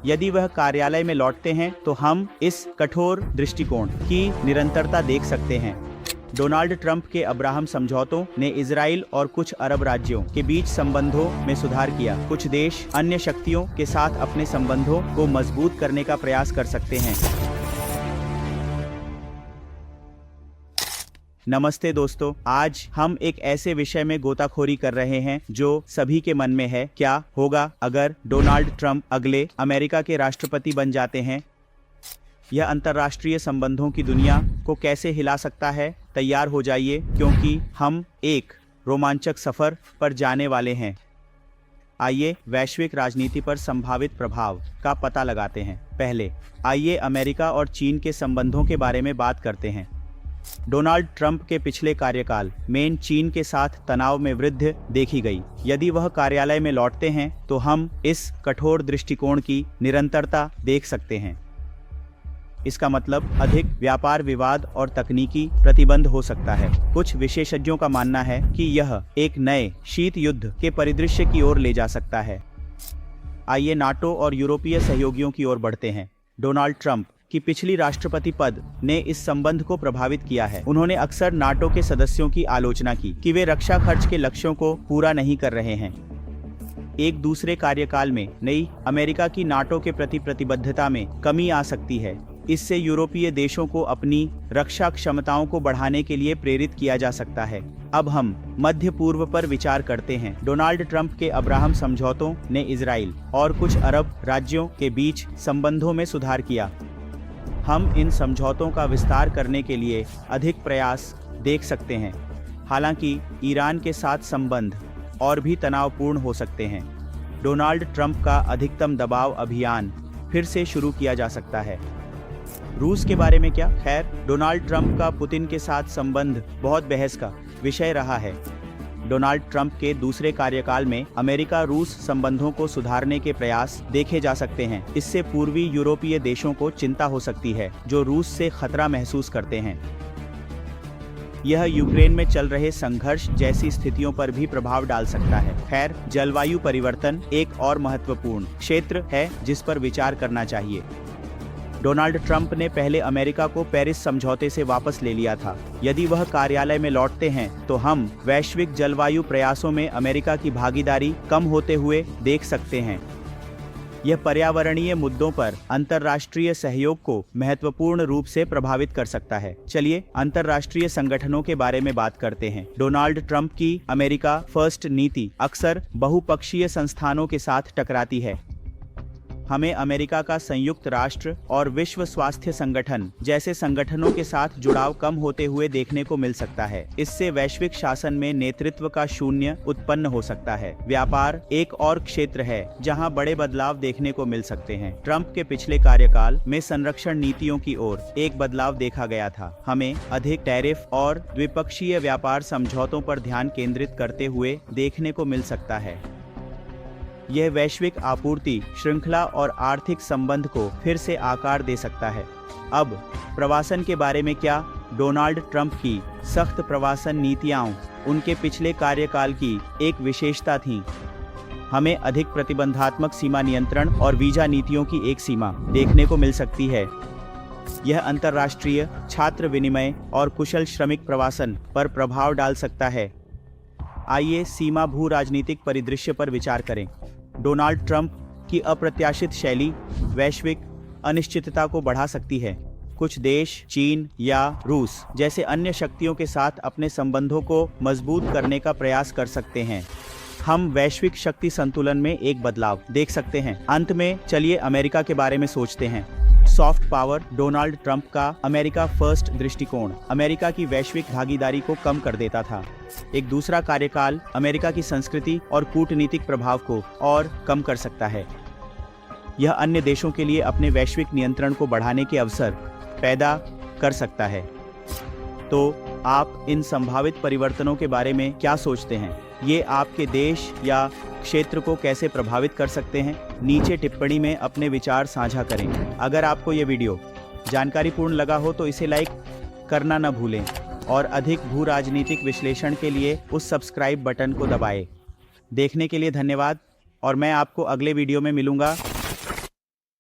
यदि वह कार्यालय में लौटते हैं तो हम इस कठोर दृष्टिकोण की निरंतरता देख सकते हैं। डोनाल्ड ट्रंप के अब्राहम समझौतों ने इजराइल और कुछ अरब राज्यों के बीच संबंधों में सुधार किया। कुछ देश अन्य शक्तियों के साथ अपने संबंधों को मजबूत करने का प्रयास कर सकते हैं। नमस्ते दोस्तों, आज हम एक ऐसे विषय में गोताखोरी कर रहे हैं जो सभी के मन में है। क्या होगा अगर डोनाल्ड ट्रंप अगले अमेरिका के राष्ट्रपति बन जाते हैं? यह अंतर्राष्ट्रीय संबंधों की दुनिया को कैसे हिला सकता है? तैयार हो जाइए, क्योंकि हम एक रोमांचक सफर पर जाने वाले हैं। आइए वैश्विक राजनीति पर संभावित प्रभाव का पता लगाते हैं। पहले आइए अमेरिका और चीन के संबंधों के बारे में बात करते हैं। डोनाल्ड ट्रंप के पिछले कार्यकाल में चीन के साथ तनाव में वृद्धि देखी गई। यदि वह कार्यालय में लौटते हैं तो हम इस कठोर दृष्टिकोण की निरंतरता देख सकते हैं। इसका मतलब अधिक व्यापार विवाद और तकनीकी प्रतिबंध हो सकता है। कुछ विशेषज्ञों का मानना है कि यह एक नए शीत युद्ध के परिदृश्य की ओर ले जा सकता है। आइए नाटो और यूरोपीय सहयोगियों की ओर बढ़ते हैं। डोनाल्ड ट्रंप की पिछली राष्ट्रपति पद ने इस संबंध को प्रभावित किया है। उन्होंने अक्सर नाटो के सदस्यों की आलोचना की कि वे रक्षा खर्च के लक्ष्यों को पूरा नहीं कर रहे हैं। एक दूसरे कार्यकाल में नई अमेरिका की नाटो के प्रति प्रतिबद्धता में कमी आ सकती है। इससे यूरोपीय देशों को अपनी रक्षा क्षमताओं को बढ़ाने के लिए प्रेरित किया जा सकता है। अब हम मध्य पूर्व पर विचार करते हैं। डोनाल्ड ट्रंप के अब्राहम समझौतों ने इजराइल और कुछ अरब राज्यों के बीच संबंधों में सुधार किया। हम इन समझौतों का विस्तार करने के लिए अधिक प्रयास देख सकते हैं। हालांकि ईरान के साथ संबंध और भी तनावपूर्ण हो सकते हैं। डोनाल्ड ट्रंप का अधिकतम दबाव अभियान फिर से शुरू किया जा सकता है। रूस के बारे में क्या? खैर, डोनाल्ड ट्रंप का पुतिन के साथ संबंध बहुत बहस का विषय रहा है। डोनाल्ड ट्रंप के दूसरे कार्यकाल में अमेरिका रूस संबंधों को सुधारने के प्रयास देखे जा सकते हैं। इससे पूर्वी यूरोपीय देशों को चिंता हो सकती है जो रूस से खतरा महसूस करते हैं। यह यूक्रेन में चल रहे संघर्ष जैसी स्थितियों पर भी प्रभाव डाल सकता है। खैर, जलवायु परिवर्तन एक और महत्वपूर्ण क्षेत्र है जिस पर विचार करना चाहिए। डोनाल्ड ट्रंप ने पहले अमेरिका को पेरिस समझौते से वापस ले लिया था। यदि वह कार्यालय में लौटते हैं तो हम वैश्विक जलवायु प्रयासों में अमेरिका की भागीदारी कम होते हुए देख सकते हैं। यह पर्यावरणीय मुद्दों पर अंतर्राष्ट्रीय सहयोग को महत्वपूर्ण रूप से प्रभावित कर सकता है। चलिए अंतर्राष्ट्रीय संगठनों के बारे में बात करते हैं। डोनाल्ड ट्रंप की अमेरिका फर्स्ट नीति अक्सर बहुपक्षीय संस्थानों के साथ टकराती है। हमें अमेरिका का संयुक्त राष्ट्र और विश्व स्वास्थ्य संगठन जैसे संगठनों के साथ जुड़ाव कम होते हुए देखने को मिल सकता है। इससे वैश्विक शासन में नेतृत्व का शून्य उत्पन्न हो सकता है। व्यापार एक और क्षेत्र है जहां बड़े बदलाव देखने को मिल सकते हैं। ट्रंप के पिछले कार्यकाल में संरक्षण नीतियों की ओर एक बदलाव देखा गया था। हमें अधिक टैरिफ और द्विपक्षीय व्यापार समझौतों पर ध्यान केंद्रित करते हुए देखने को मिल सकता है। यह वैश्विक आपूर्ति श्रृंखला और आर्थिक संबंध को फिर से आकार दे सकता है। अब प्रवासन के बारे में क्या? डोनाल्ड ट्रंप की सख्त प्रवासन नीतियां उनके पिछले कार्यकाल की एक विशेषता थीं। हमें अधिक प्रतिबंधात्मक सीमा नियंत्रण और वीजा नीतियों की एक सीमा देखने को मिल सकती है। यह अंतर्राष्ट्रीय छात्र विनिमय और कुशल श्रमिक प्रवासन पर प्रभाव डाल सकता है। आइए सीमा भू राजनीतिक परिदृश्य पर विचार करें। डोनाल्ड ट्रंप की अप्रत्याशित शैली वैश्विक अनिश्चितता को बढ़ा सकती है। कुछ देश चीन या रूस जैसे अन्य शक्तियों के साथ अपने संबंधों को मजबूत करने का प्रयास कर सकते हैं। हम वैश्विक शक्ति संतुलन में एक बदलाव देख सकते हैं। अंत में चलिए अमेरिका के बारे में सोचते हैं। Soft power. डोनाल्ड ट्रंप का अमेरिका फर्स्ट दृष्टिकोण अमेरिका की वैश्विक भागीदारी को कम कर देता था। एक दूसरा कार्यकाल अमेरिका की संस्कृति और कूटनीतिक प्रभाव को और कम कर सकता है। यह अन्य देशों के लिए अपने वैश्विक नियंत्रण को बढ़ाने के अवसर पैदा कर सकता है। तो आप इन संभावित परिवर्तनों के बारे में क्या सोचते हैं? ये आपके देश या क्षेत्र को कैसे प्रभावित कर सकते हैं? नीचे टिप्पणी में अपने विचार साझा करें। अगर आपको ये वीडियो जानकारीपूर्ण लगा हो तो इसे लाइक करना न भूलें और अधिक भू राजनीतिक विश्लेषण के लिए उस सब्सक्राइब बटन को दबाएं। देखने के लिए धन्यवाद और मैं आपको अगले वीडियो में मिलूंगा।